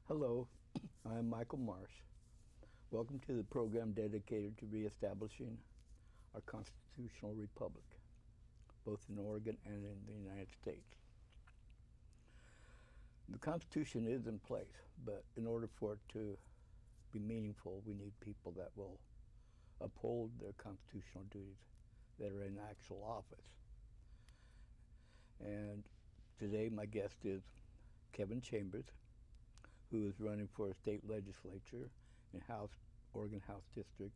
Hello, I am Michael Marsh. Welcome to the program dedicated to reestablishing our constitutional republic, both in Oregon and in the United States. The Constitution is in place, but in order for it to be meaningful, we need people that will uphold their constitutional duties that are in actual office. And today my guest is Kevin Chambers, who is running for a state legislature in Oregon House District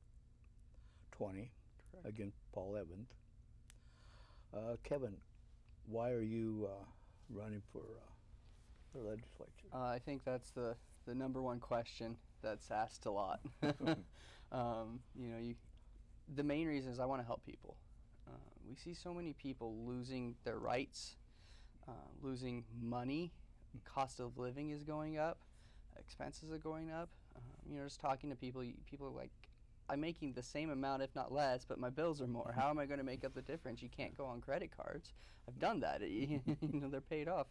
20. Correct. Against Paul Evans. Kevin, why are you running for the legislature? I think that's the number one question that's asked a lot. The main reason is I want to help people. We see so many people losing their rights, losing money. Cost of living is going up. Expenses are going up. Just talking to people are like, I'm making the same amount, if not less, but my bills are more. How am I going to make up the difference? You can't go on credit cards. I've done that. They're paid off.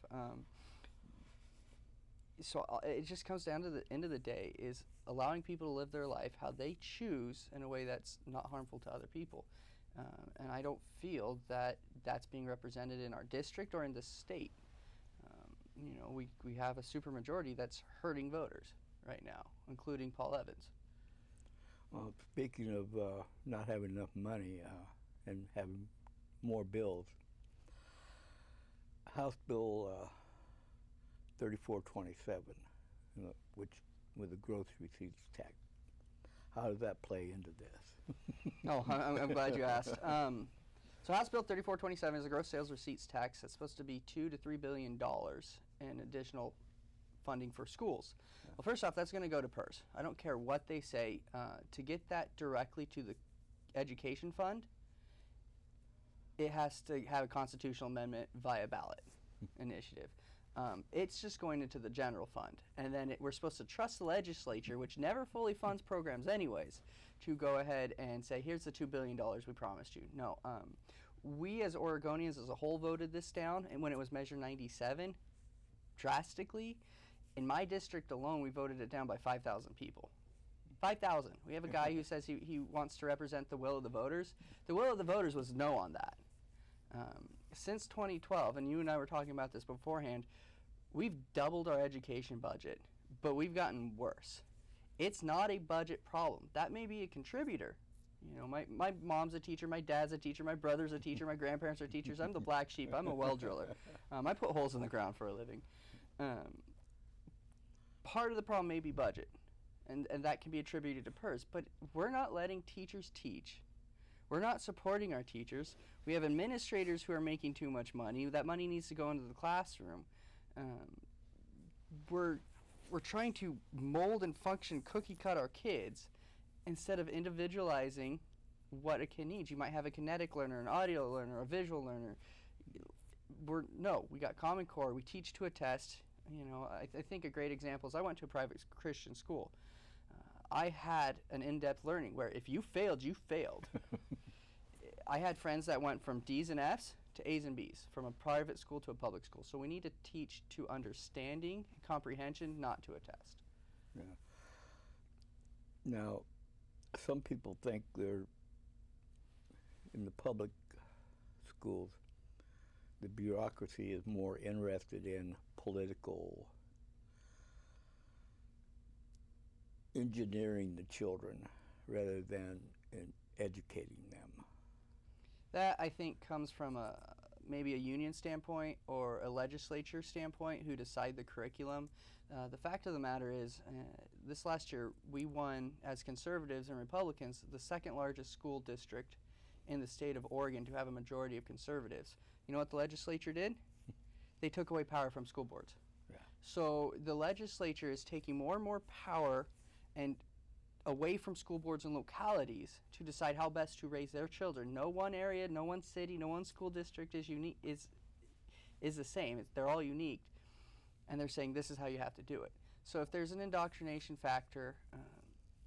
So it just comes down to the end of the day is allowing people to live their life how they choose in a way that's not harmful to other people. And I don't feel that that's being represented in our district or in the state. We have a supermajority that's hurting voters right now, including Paul Evans. Well, speaking of not having enough money and having more bills, House Bill 3427, which with the gross receipts tax, how does that play into this? I'm glad you asked. So House Bill 3427 is a gross sales receipts tax that's supposed to be $2 to $3 billion in additional funding for schools. Yeah. Well, first off, that's going to go to PERS. I don't care what they say. To get that directly to the education fund, it has to have a constitutional amendment via ballot initiative. It's just going into the general fund. And then we're supposed to trust the legislature, which never fully funds programs anyways, to go ahead and say, here's the $2 billion we promised you. No. We as Oregonians as a whole voted this down, and when it was Measure 97, drastically. In my district alone, we voted it down by 5,000 people. 5,000. We have a guy who says he wants to represent the will of the voters. The will of the voters was no on that. Since 2012, and you and I were talking about this beforehand, we've doubled our education budget, but we've gotten worse. It's not a budget problem. That may be a contributor. My mom's a teacher, my dad's a teacher, my brother's a teacher, my grandparents are teachers. I'm the black sheep. I'm a well driller. I put holes in the ground for a living. Part of the problem may be budget, and that can be attributed to PERS, but we're not letting teachers teach. We're not supporting our teachers. We have administrators who are making too much money. That money needs to go into the classroom. We're trying to mold and function cookie cut our kids instead of individualizing what a kid needs. You might have a kinetic learner, an audio learner, a visual learner. We got Common Core. We teach to a test. I think a great example is I went to a private Christian school. I had an in-depth learning where if you failed, you failed. I had friends that went from D's and F's to A's and B's, from a private school to a public school. So we need to teach to understanding, comprehension, not to a test. Yeah. Now, some people think they're in the public schools, the bureaucracy is more interested in political engineering the children rather than in educating them. That, I think, comes from maybe a union standpoint or a legislature standpoint who decide the curriculum. The fact of the matter is, this last year we won, as conservatives and Republicans, the second largest school district in the state of Oregon to have a majority of conservatives. You know what the legislature did? They took away power from school boards. Yeah. So the legislature is taking more and more power and away from school boards and localities to decide how best to raise their children. No one area, no one city, no one school district is unique. Is the same. They're all unique, and they're saying this is how you have to do it. So if there's an indoctrination factor,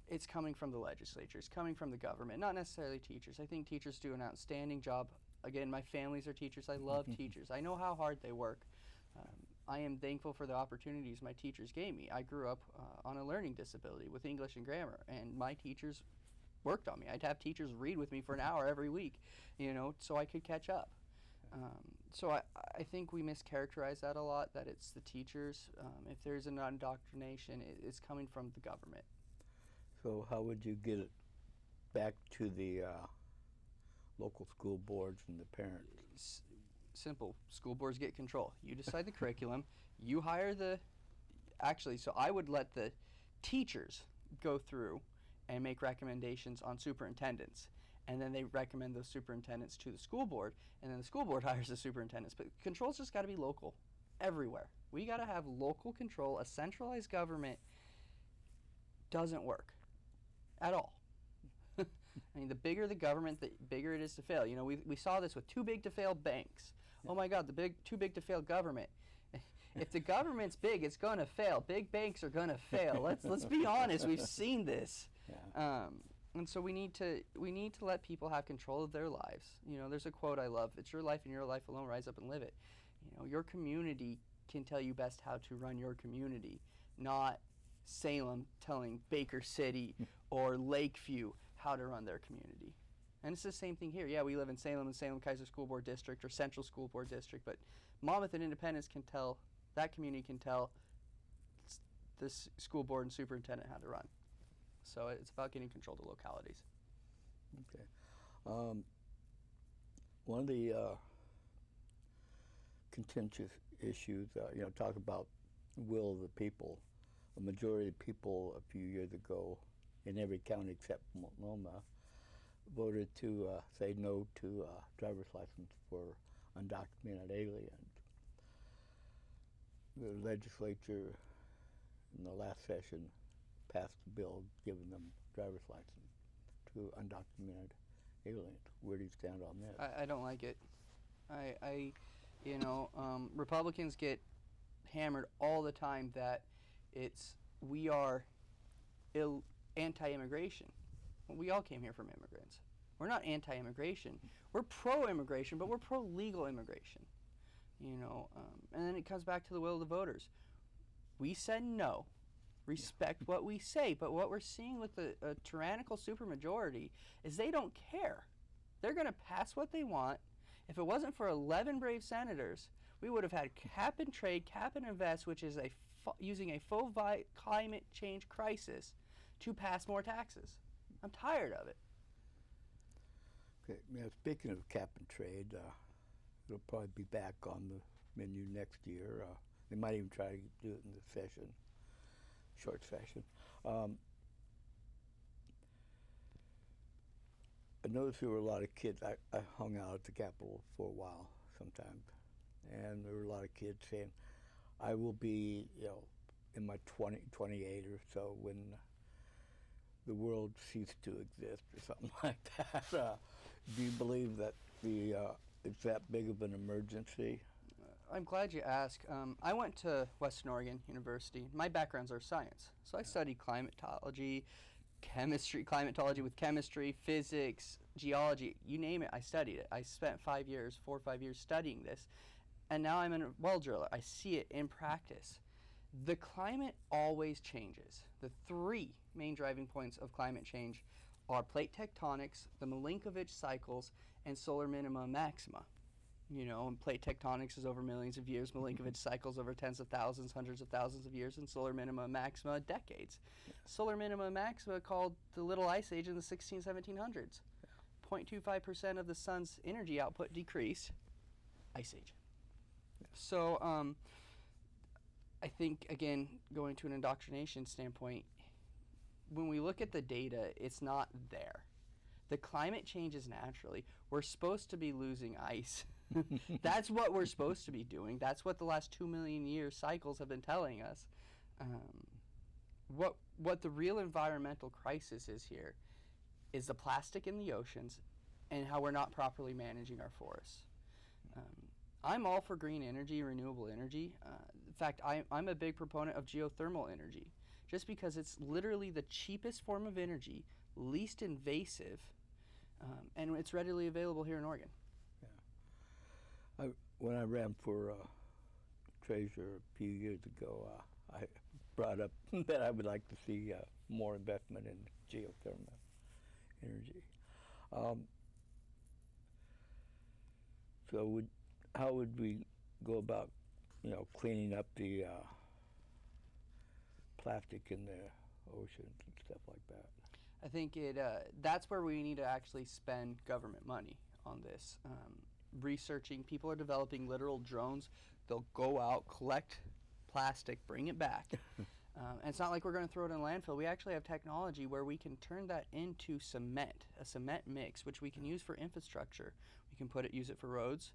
it's coming from the legislature. It's coming from the government, not necessarily teachers. I think teachers do an outstanding job. Again, my families are teachers. I love teachers. I know how hard they work. I am thankful for the opportunities my teachers gave me. I grew up on a learning disability with English and grammar, and my teachers worked on me. I'd have teachers read with me for an hour every week, so I could catch up. So I think we mischaracterize that a lot, that it's the teachers. If there's an indoctrination, it's coming from the government. So how would you get it back to the local school boards and the parents? Simple. School boards get control. You decide the curriculum. You hire so I would let the teachers go through and make recommendations on superintendents. And then they recommend those superintendents to the school board, and then the school board hires the superintendents. But control's just got to be local, everywhere. We got to have local control. A centralized government doesn't work at all. I mean, the bigger the government, the bigger it is to fail. We saw this with too big to fail banks. Yeah. Oh my God, too big to fail government. If the government's big, it's going to fail. Big banks are going to fail. Let's be honest. We've seen this. Yeah. And so we need to let people have control of their lives. There's a quote I love. It's your life and your life alone. Rise up and live it. Your community can tell you best how to run your community, not Salem telling Baker City or Lakeview how to run their community. And it's the same thing here. Yeah, we live in Salem and Salem-Keizer School Board District or Central School Board District, but Monmouth and Independence can tell, that community can tell this school board and superintendent how to run. So it's about getting control to localities. Okay. One of the contentious issues, talk about will of the people. The majority of people a few years ago in every county except Multnomah voted to say no to driver's license for undocumented aliens. The legislature in the last session passed a bill giving them driver's license to undocumented aliens. Where do you stand on this? I don't like it. Republicans get hammered all the time that we are anti-immigration. Well, we all came here from immigrants. We're not anti-immigration. We're pro-immigration, but we're pro-legal immigration. And then it comes back to the will of the voters. We said no. Respect what we say, but what we're seeing with a tyrannical supermajority is they don't care. They're going to pass what they want. If it wasn't for 11 brave senators, we would have had cap and trade, cap and invest, which is using a faux climate change crisis to pass more taxes. I'm tired of it. Okay. Yeah, speaking of cap and trade, it'll probably be back on the menu next year. They might even try to do it in the session. Short session. I noticed there were a lot of kids. I hung out at the Capitol for a while sometimes, and there were a lot of kids saying, I will be, in my 28 or so when the world ceased to exist or something like that. Do you believe that it's that big of an emergency? I'm glad you asked. I went to Western Oregon University. My backgrounds are science. So I studied climatology, climatology with chemistry, physics, geology, you name it, I studied it. I spent 4 or 5 years studying this. And now I'm a well driller. I see it in practice. The climate always changes. The three main driving points of climate change are plate tectonics, the Milankovitch cycles, and solar minima and maxima. And plate tectonics is over millions of years, Milankovitch cycles over tens of thousands, hundreds of thousands of years, and solar minima and maxima decades. Yeah. Solar minima and maxima called the Little Ice Age in the 1700s. 0.25% of the sun's energy output decreased. Ice Age. Yeah. So I think, again, going to an indoctrination standpoint, when we look at the data, it's not there. The climate changes naturally. We're supposed to be losing ice. That's what we're supposed to be doing. That's what the last 2 million year cycles have been telling us. What the real environmental crisis is here is the plastic in the oceans and how we're not properly managing our forests. I'm all for green energy, renewable energy. In fact, I'm a big proponent of geothermal energy, just because it's literally the cheapest form of energy, least invasive, and it's readily available here in Oregon. When I ran for treasurer a few years ago, I brought up that I would like to see more investment in geothermal energy. So how would we go about, cleaning up the plastic in the oceans and stuff like that? I think that's where we need to actually spend government money on this. Researching, people are developing literal drones. They'll go out, collect plastic, bring it back. And it's not like we're going to throw it in a landfill. We actually have technology where we can turn that into cement, a cement mix, which we can use for infrastructure. We can use it for roads.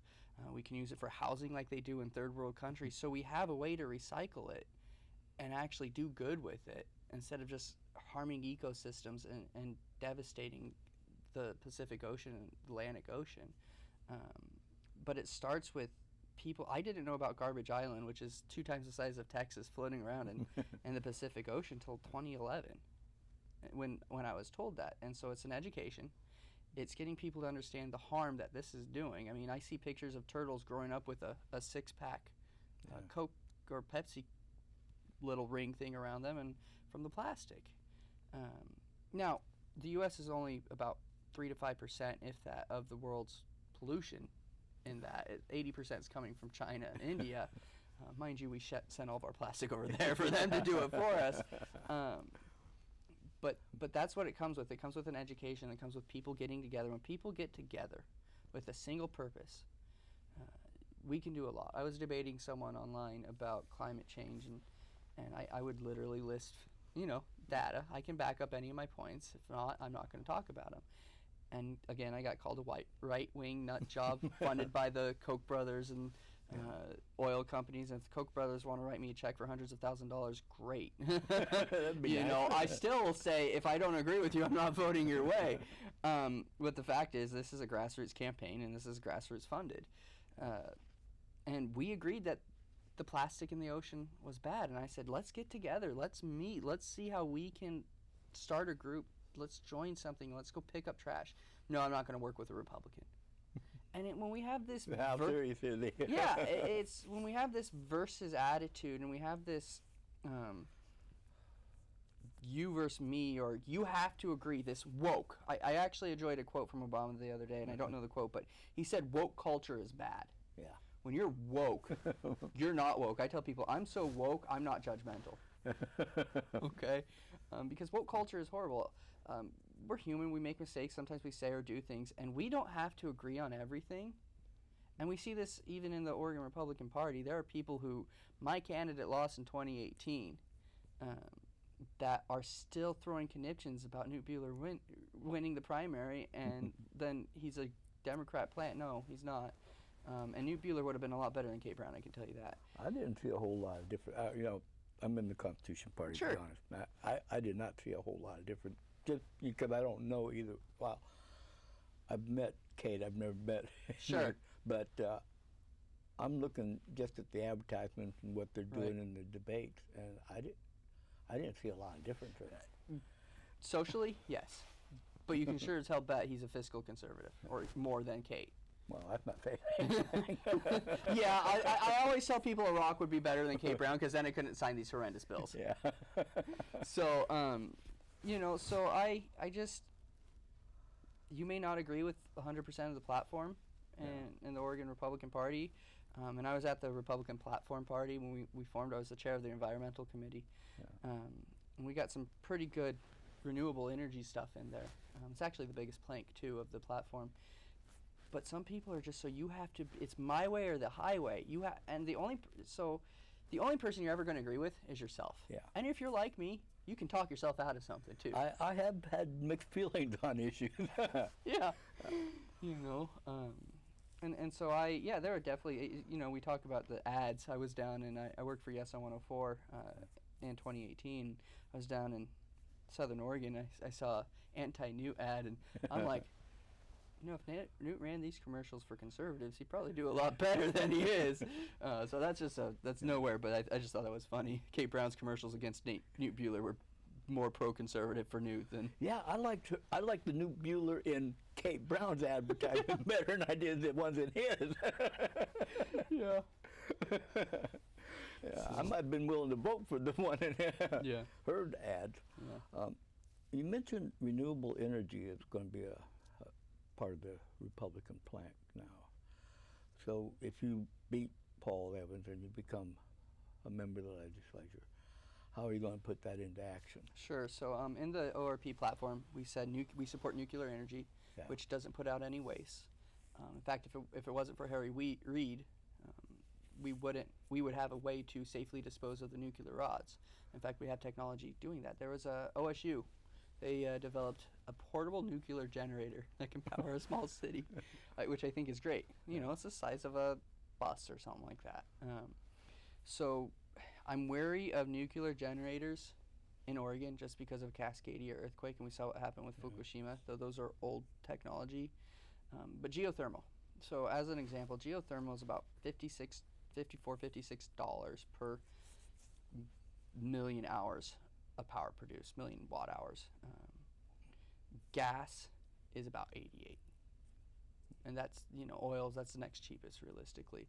We can use it for housing like they do in third world countries. So we have a way to recycle it and actually do good with it instead of just harming ecosystems and devastating the Pacific Ocean and Atlantic Ocean. But it starts with people. I didn't know about Garbage Island, which is 2 times the size of Texas, floating around in the Pacific Ocean until 2011 when I was told that. And so it's an education. It's getting people to understand the harm that this is doing. I mean, I see pictures of turtles growing up with a 6-pack Coke or Pepsi little ring thing around them and from the plastic. Now, the U.S. is only about 3 to 5%, if that, of the world's pollution. In that 80% is coming from China and India. Mind you, we send all of our plastic over there for them to do it for us. But that's what it comes with. It comes with an education. It comes with people getting together. When people get together with a single purpose, we can do a lot. I was debating someone online about climate change, and I would literally list, data. I can back up any of my points. If not, I'm not going to talk about them. And again, I got called a right-wing nut job funded by the Koch brothers and oil companies. And if the Koch brothers want to write me a check for hundreds of thousands of dollars, great. I still will say, if I don't agree with you, I'm not voting your way. But the fact is, this is a grassroots campaign, and this is grassroots funded. And we agreed that the plastic in the ocean was bad. And I said, let's get together. Let's meet. Let's see how we can start a group. Let's join something. Let's go pick up trash. No, I'm not going to work with a Republican. And when we have this, how serious is it? Yeah, it's when we have this versus attitude, and we have this you versus me, or you have to agree. This woke. I actually enjoyed a quote from Obama the other day, and I don't know the quote, but he said woke culture is bad. Yeah. When you're woke, you're not woke. I tell people, I'm so woke, I'm not judgmental. Okay, because woke culture is horrible. We're human, we make mistakes, sometimes we say or do things, and we don't have to agree on everything. And we see this even in the Oregon Republican Party. There are people who, my candidate lost in 2018, that are still throwing conniptions about Newt Buehler winning the primary, and then he's a Democrat plant. No, he's not. And Newt Buehler would have been a lot better than Kate Brown, I can tell you that. I didn't see a whole lot of different, I'm in the Constitution Party, sure. To be honest. I did not see a whole lot of different, just because I don't know either. Well, I've met Kate, I've never met Sure. But I'm looking just at the advertisements and what they're doing in the debates, and I didn't see a lot of difference in that. Socially, yes. But you can sure as hell bet he's a fiscal conservative, or more than Kate. Well, that's not fair. Yeah, I always tell people a rock would be better than Kate Brown, because then I couldn't sign these horrendous bills. Yeah. So, so I just, you may not agree with 100% of the platform in the Oregon Republican Party. And I was at the Republican Platform Party when we formed. I was the chair of the Environmental Committee. Yeah. And we got some pretty good renewable energy stuff in there. It's actually the biggest plank, too, of the platform. But some people are just, so you have to, it's my way or the highway. And the only person you're ever going to agree with is yourself. Yeah. And if you're like me, you can talk yourself out of something, too. I have had mixed feelings on issues. Yeah. And so there are definitely, we talk about the ads. I was down, and I worked for Yes on 104 in 2018. I was down in Southern Oregon. I saw an anti-Newt ad, and I'm like, if Newt ran these commercials for conservatives, he'd probably do a lot better than he is. So that's nowhere, but I just thought that was funny. Kate Brown's commercials against Newt Buehler were more pro-conservative for Newt than... Yeah, I like the Newt Buehler in Kate Brown's advertisement better than I did the ones in his. Yeah. Yeah, I might have been willing to vote for the one in Yeah. Heard ad. Yeah. You mentioned renewable energy is going to be a part of the Republican plan now. So if you beat Paul Evans and you become a member of the legislature, how are you going to put that into action? Sure. So in the ORP platform, we said we support nuclear energy, Yeah. which doesn't put out any waste. In fact, if it wasn't for Harry Reid, we would have a way to safely dispose of the nuclear rods. In fact, we have technology doing that. There was a OSU. They developed a portable nuclear generator that can power a small city, which I think is great. You know, it's the size of a bus or something like that. So I'm wary of nuclear generators in Oregon just because of Cascadia earthquake, and we saw what happened with Fukushima, though those are old technology. But geothermal. So as an example, geothermal is about $56 per million hours of power produced, million watt hours. Gas is about 88. And that's, you know, oils, that's the next cheapest realistically.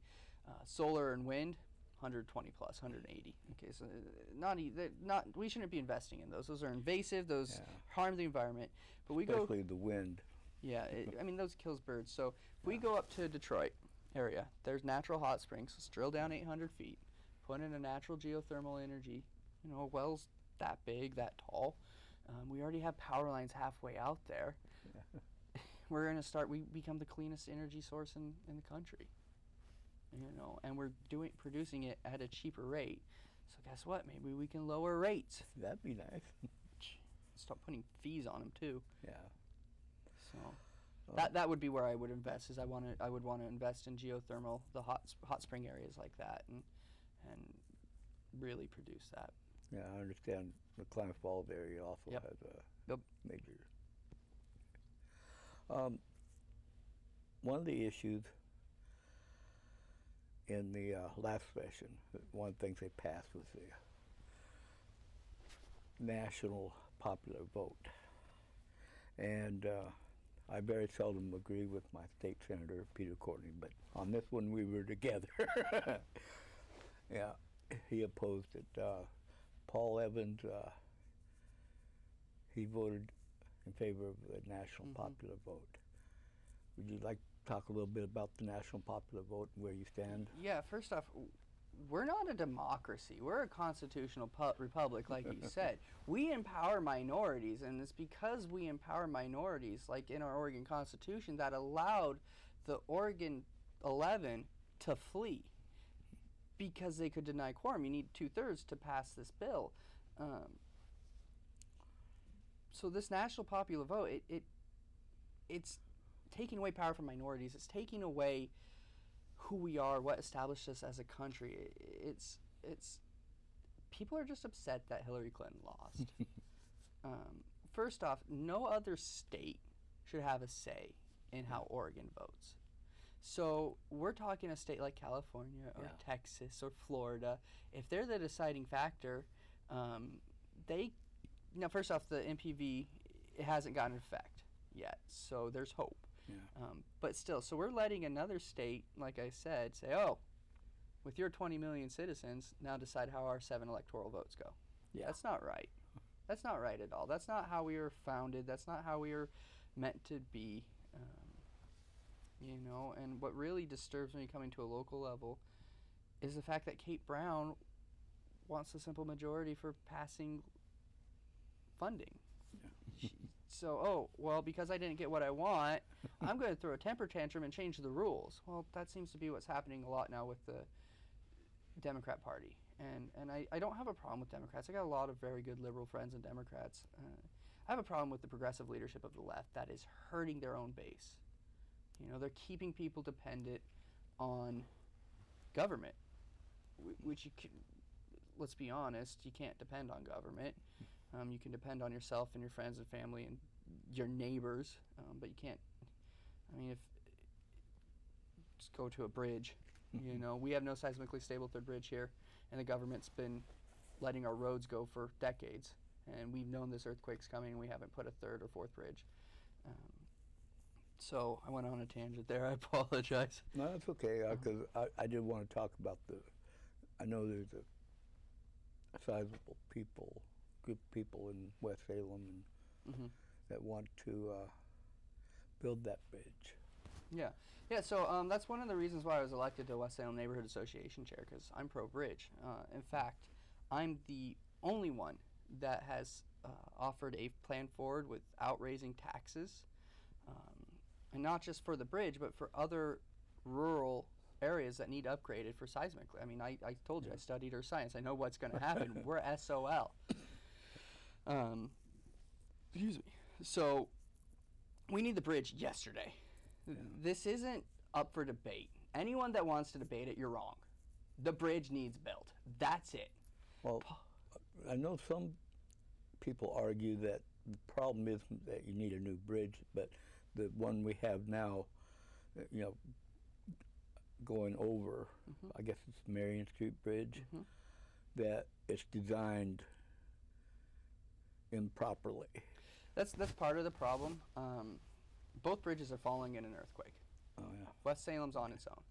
Solar and wind, 120 plus, 180. Okay, so we shouldn't be investing in those. Those are invasive, those harm the environment. But we Especially the wind. Yeah, I mean, those kills birds. So if we go up to Detroit area, there's natural hot springs. Let's drill down 800 feet, put in a natural geothermal energy. You know, a well's that big, that tall. We already have power lines halfway out there. We're going to we become the cleanest energy source in the country. You know, and we're producing it at a cheaper rate. So guess what? Maybe we can lower rates. That'd be nice. Stop putting fees on them too. Yeah. So that would be where I would invest. I would want to invest in geothermal, the hot spring areas like that, and really produce that. Yeah, I understand the Klamath Falls area also has a major. One of the issues in the last session, one of the things they passed was the national popular vote. And I very seldom agree with my state senator, Peter Courtney, but on this one we were together. Yeah, he opposed it. Paul Evans, he voted in favor of the national popular vote. Would you like to talk a little bit about the national popular vote and where you stand? Yeah, first off, we're not a democracy. We're a constitutional republic, like you said. We empower minorities, and it's because we empower minorities, like in our Oregon Constitution, that allowed the Oregon 11 to flee because they could deny quorum. You need 2/3 to pass this bill. So this national popular vote, it's taking away power from minorities. It's taking away who we are, what established us as a country. It's people are just upset that Hillary Clinton lost. First off, no other state should have a say in how Oregon votes. So we're talking a state like California or Texas or Florida. If they're the deciding factor, first off, the MPV, it hasn't gotten effect yet, so there's hope. Yeah. But still, so we're letting another state, like I said, say, oh, with your 20 million citizens, now decide how our 7 electoral votes go. Yeah. That's not right. That's not right at all. That's not how we were founded. That's not how we were meant to be. And what really disturbs me coming to a local level is the fact that Kate Brown wants a simple majority for passing funding. Yeah. Because I didn't get what I want, I'm going to throw a temper tantrum and change the rules. Well, that seems to be what's happening a lot now with the Democrat Party. And I don't have a problem with Democrats. I got a lot of very good liberal friends and Democrats. I have a problem with the progressive leadership of the left that is hurting their own base. They're keeping people dependent on government, which let's be honest, you can't depend on government. You can depend on yourself and your friends and family and your neighbors, but you can't. Just go to a bridge. We have no seismically stable third bridge here, and the government's been letting our roads go for decades, and we've known this earthquake's coming, and we haven't put a third or fourth bridge. So I went on a tangent there. I apologize. No, that's okay, because I did want to talk about I know there's a sizable group of people in West Salem Mm-hmm. that want to build that bridge. Yeah. Yeah, so that's one of the reasons why I was elected to West Salem Neighborhood Association chair, because I'm pro-bridge. In fact, I'm the only one that has offered a plan forward without raising taxes, and not just for the bridge, but for other rural areas that need upgraded for seismic. I mean, I told you, I studied earth science. I know what's going to happen. We're SOL. Excuse me. So we need the bridge yesterday. Yeah. This isn't up for debate. Anyone that wants to debate it, you're wrong. The bridge needs built. That's it. Well, I know some people argue that the problem isn't that you need a new bridge, but the one we have now, you know, going over, I guess it's Marion Street Bridge, that it's designed improperly. That's part of the problem. Both bridges are falling in an earthquake. Oh, yeah. West Salem's on its own.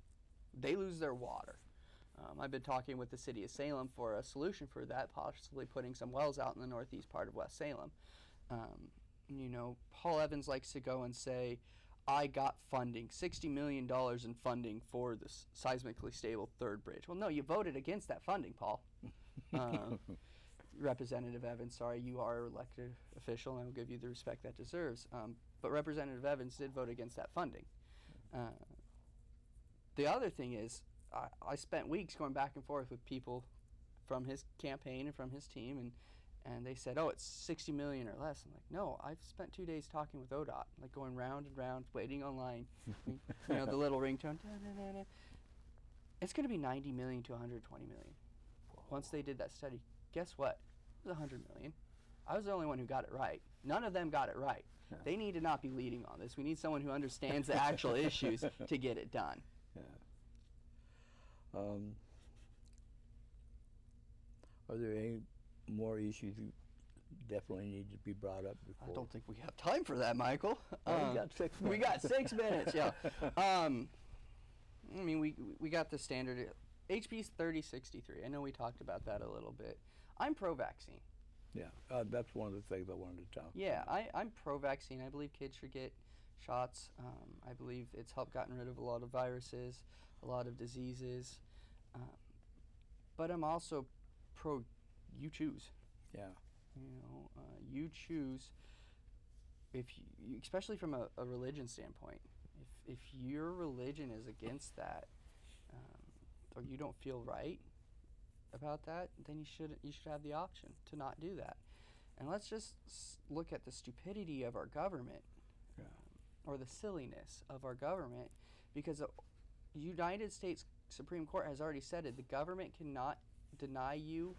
They lose their water. I've been talking with the city of Salem for a solution for that, possibly putting some wells out in the northeast part of West Salem. You know, Paul Evans likes to go and say, I got funding, $60 million in funding for the seismically stable third bridge. Well, no, you voted against that funding, Paul. Representative Evans, sorry, you are an elected official, and I will give you the respect that deserves. But Representative Evans did vote against that funding. The other thing is, I spent weeks going back and forth with people from his campaign and from his team, and they said, oh, it's 60 million or less. I'm like, no, I've spent 2 days talking with ODOT, like going round and round, waiting online. You know, the little ringtone. It's going to be 90 million to 120 million. Once they did that study, guess what? It was 100 million. I was the only one who got it right. None of them got it right. Yeah. They need to not be leading on this. We need someone who understands the actual issues to get it done. Yeah. Are there any more issues that definitely need to be brought up before? I don't think we have time for that, Michael. We got 6 minutes. We got 6 minutes, yeah. I mean, we got the standard. HB 3063. I know we talked about that a little bit. I'm pro-vaccine. Yeah, that's one of the things I wanted to talk Yeah, about. I'm pro-vaccine. I believe kids should get shots. I believe it's helped gotten rid of a lot of viruses, a lot of diseases. But I'm also pro you choose. Yeah. You know, you choose, if you, especially from a religion standpoint, if your religion is against that, or you don't feel right about that, then you should have the option to not do that. And let's just look at the stupidity of our government, Yeah. or the silliness of our government, because the United States Supreme Court has already said it. The government cannot deny you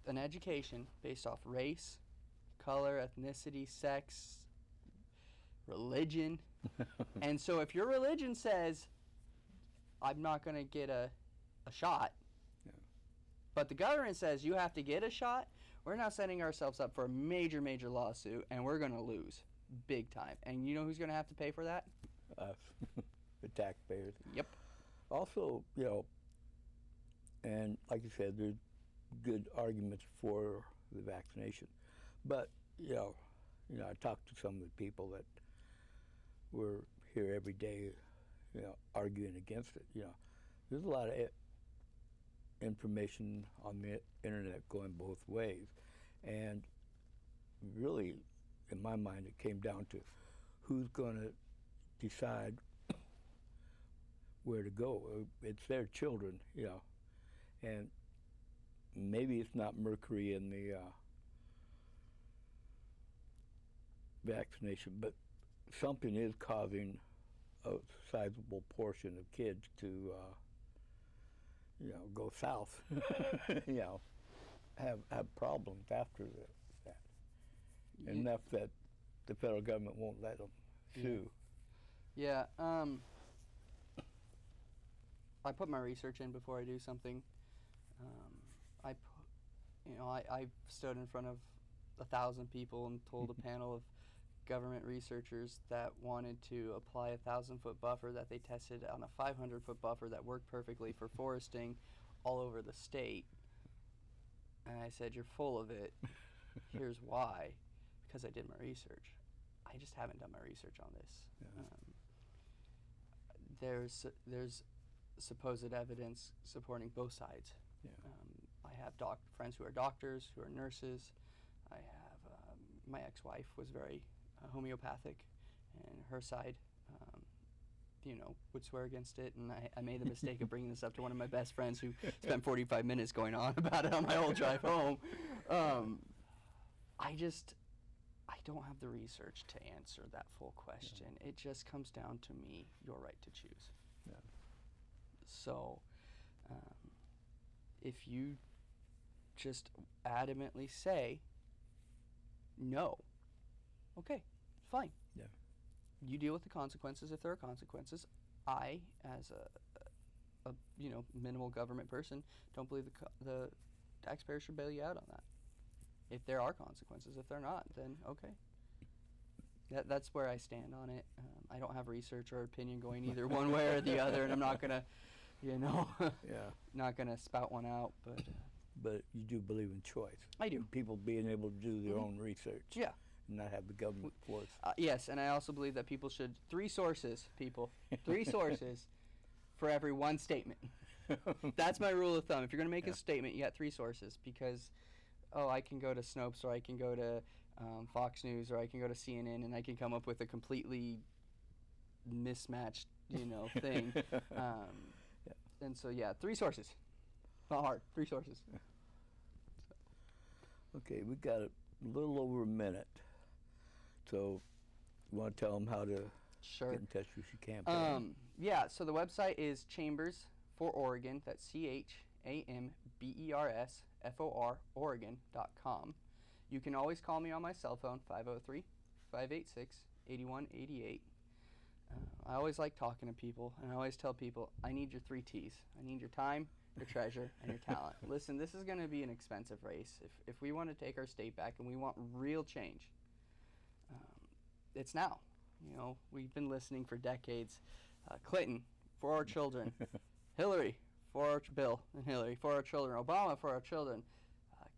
an education based off race, color, ethnicity, sex, religion. And so if your religion says, I'm not going to get a shot, Yeah. but the government says you have to get a shot, we're now setting ourselves up for a major, major lawsuit, and we're going to lose big time. And you know who's going to have to pay for that? Us, the taxpayers. Yep. Also, you know, and like you said, there's good arguments for the vaccination, but you know, I talked to some of the people that were here every day, you know, arguing against it. You know, there's a lot of information on the internet going both ways, and really, in my mind, it came down to who's going to decide where to go. It's their children, you know, and maybe it's not mercury in the vaccination, but something is causing a sizable portion of kids to, you know, go south, you know, have problems after that. Enough that the federal government won't let them sue. Yeah. I put my research in before I do something. I stood in front of 1,000 people and told a panel of government researchers that wanted to apply a 1,000-foot buffer that they tested on a 500-foot buffer that worked perfectly for foresting all over the state. And I said, you're full of it. Here's why. Because I did my research. I just haven't done my research on this. Yeah. There's supposed evidence supporting both sides. Yeah. I have friends who are doctors, who are nurses. I have my ex-wife was very homeopathic, and her side, would swear against it. And I made the mistake of bringing this up to one of my best friends who spent 45 minutes going on about it on my whole drive home. I don't have the research to answer that full question. Yeah. It just comes down to me, your right to choose. Yeah. So, if you just adamantly say no, okay, fine. Yeah. You deal with the consequences if there are consequences. I, as a minimal government person, don't believe the taxpayer should bail you out on that. If there are consequences, if they're not, then okay. That's where I stand on it. I don't have research or opinion going either one way or the other, and I'm not gonna, not gonna spout one out. But you do believe in choice. I do. People being able to do their own research. Yeah. And not have the government force. Yes, and I also believe that people should 3 sources for every one statement. That's my rule of thumb. If you're gonna make a statement, you got 3 sources, because I can go to Snopes, or I can go to Fox News, or I can go to CNN, and I can come up with a completely mismatched, thing. And so, 3 sources. Not hard. 3 sources. Okay, we got a little over a minute. So, you want to tell them how to Sure. get in touch with your campaign? So the website is Chambers for Oregon. That's CHAMBERSFOR Oregon.com. You can always call me on my cell phone, 503-586-8188. I always like talking to people, and I always tell people, I need your 3 T's. I need your time, your treasure, and your talent. Listen, this is going to be an expensive race. If we want to take our state back and we want real change, it's now. We've been listening for decades. Clinton, for our children. Hillary, Bill and Hillary, for our children. Obama, for our children.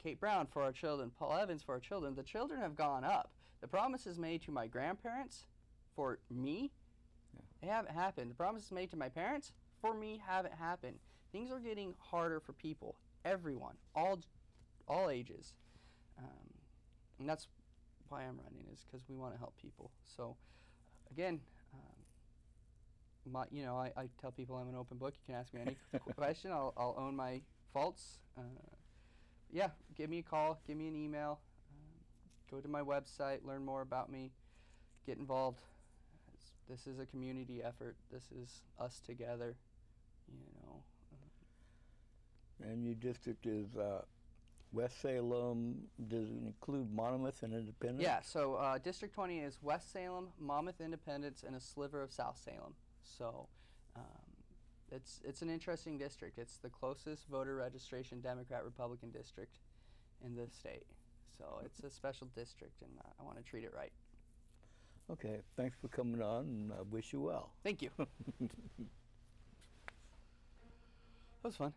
Kate Brown, for our children. Paul Evans, for our children. The children have gone up. The promises made to my grandparents, for me, they haven't happened. The promises made to my parents, for me, haven't happened. Things are getting harder for people. Everyone. All ages. And that's why I'm running, is because we want to help people. So, again, I tell people I'm an open book. You can ask me any question. I'll own my faults. Give me a call. Give me an email. Go to my website. Learn more about me. Get involved. This is a community effort. This is us together. And your district is West Salem. Does it include Monmouth and Independence? Yeah, so District 20 is West Salem, Monmouth, Independence, and a sliver of South Salem. So it's an interesting district. It's the closest voter registration Democrat-Republican district in the state. So it's a special district, and I want to treat it right. Okay, thanks for coming on, and I wish you well. Thank you. That was fun.